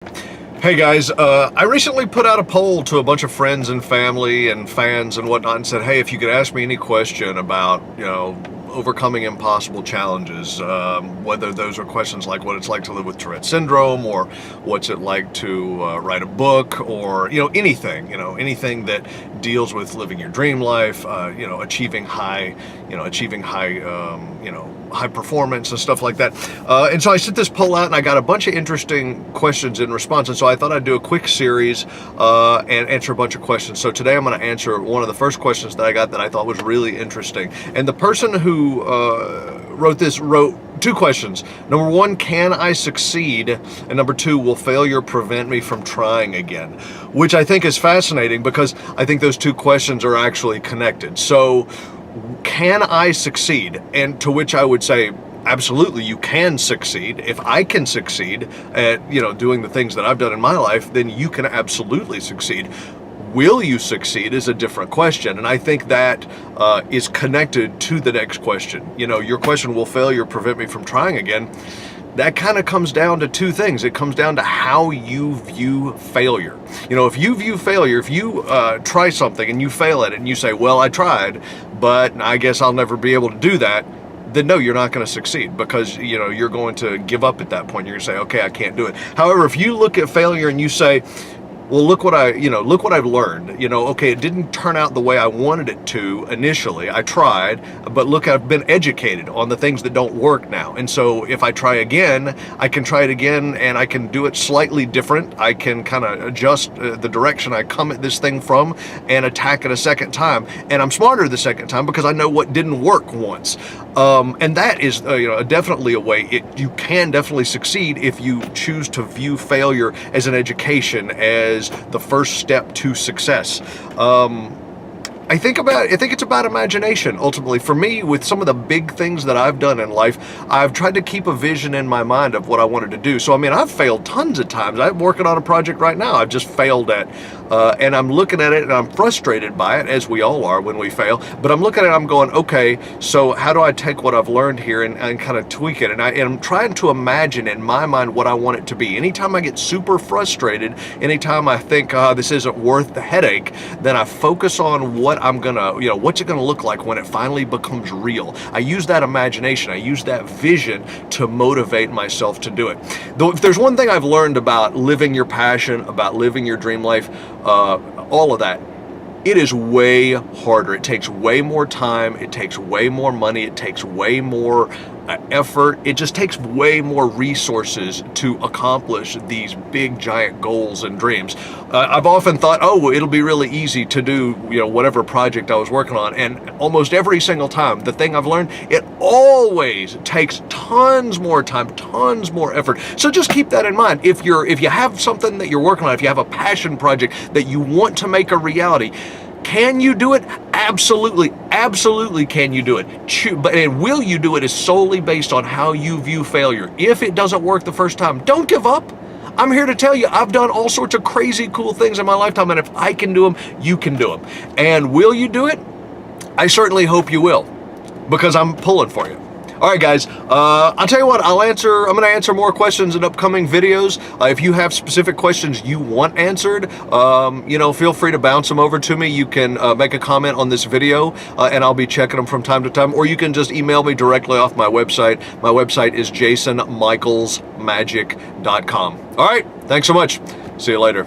Hey guys, I recently put out a poll to a bunch of friends and family and fans and whatnot and said, hey, if you could ask me any question about, overcoming impossible challenges, whether those are questions like what it's like to live with Tourette syndrome or what's it like to write a book or, anything that deals with living your dream life, achieving high performance and stuff like that. And so I sent this poll out and I got a bunch of interesting questions in response. And so I thought I'd do a quick series and answer a bunch of questions. So today I'm going to answer one of the first questions that I got that I thought was really interesting. And the person who wrote two questions. Number one, can I succeed? And number two, will failure prevent me from trying again? Which I think is fascinating because I think those two questions are actually connected. So can I succeed? And to which I would say, absolutely, you can succeed. If I can succeed at, doing the things that I've done in my life, then you can absolutely succeed. Will you succeed is a different question. And I think that is connected to the next question. Your question, will failure prevent me from trying again? That kind of comes down to two things. It comes down to how you view failure. If you view failure, if you try something and you fail at it and you say, well, I tried, but I guess I'll never be able to do that, then no, you're not going to succeed because, you're going to give up at that point. You're going to say, okay, I can't do it. However, if you look at failure and you say, well, look what I've learned. Okay, it didn't turn out the way I wanted it to initially. I tried, but look, I've been educated on the things that don't work now. And so if I try again, I can try it again and I can do it slightly different. I can kind of adjust the direction I come at this thing from and attack it a second time. And I'm smarter the second time because I know what didn't work once. And that is, definitely a way you can definitely succeed if you choose to view failure as an education, as the first step to success. I think it's about imagination, ultimately. For me, with some of the big things that I've done in life, I've tried to keep a vision in my mind of what I wanted to do. So, I've failed tons of times. I'm working on a project right now I've just failed at. And I'm looking at it and I'm frustrated by it, as we all are when we fail. But I'm looking at it, I'm going, okay, so how do I take what I've learned here and kind of tweak it? And I'm trying to imagine in my mind what I want it to be. Anytime I get super frustrated, anytime I think this isn't worth the headache, then I focus on what I'm gonna, what's it gonna look like when it finally becomes real. I use that imagination, I use that vision to motivate myself to do it. Though if there's one thing I've learned about living your passion, about living your dream life, all of that, it is way harder. It takes way more time. It takes way more money. It takes way more effort. It just takes way more resources to accomplish these big, giant goals and dreams. I've often thought, oh, it'll be really easy to do, whatever project I was working on. And almost every single time, the thing I've learned, it always takes tons more time, tons more effort. So just keep that in mind. If you have something that you're working on, if you have a passion project that you want to make a reality, can you do it? Absolutely, absolutely can you do it. And will you do it is solely based on how you view failure. If it doesn't work the first time, don't give up. I'm here to tell you, I've done all sorts of crazy cool things in my lifetime, and if I can do them, you can do them. And will you do it? I certainly hope you will, because I'm pulling for you. All right, guys, I'll tell you what, I'm going to answer more questions in upcoming videos. If you have specific questions you want answered, feel free to bounce them over to me. You can make a comment on this video, and I'll be checking them from time to time, or you can just email me directly off my website. My website is jasonmichaelsmagic.com. All right, thanks so much. See you later.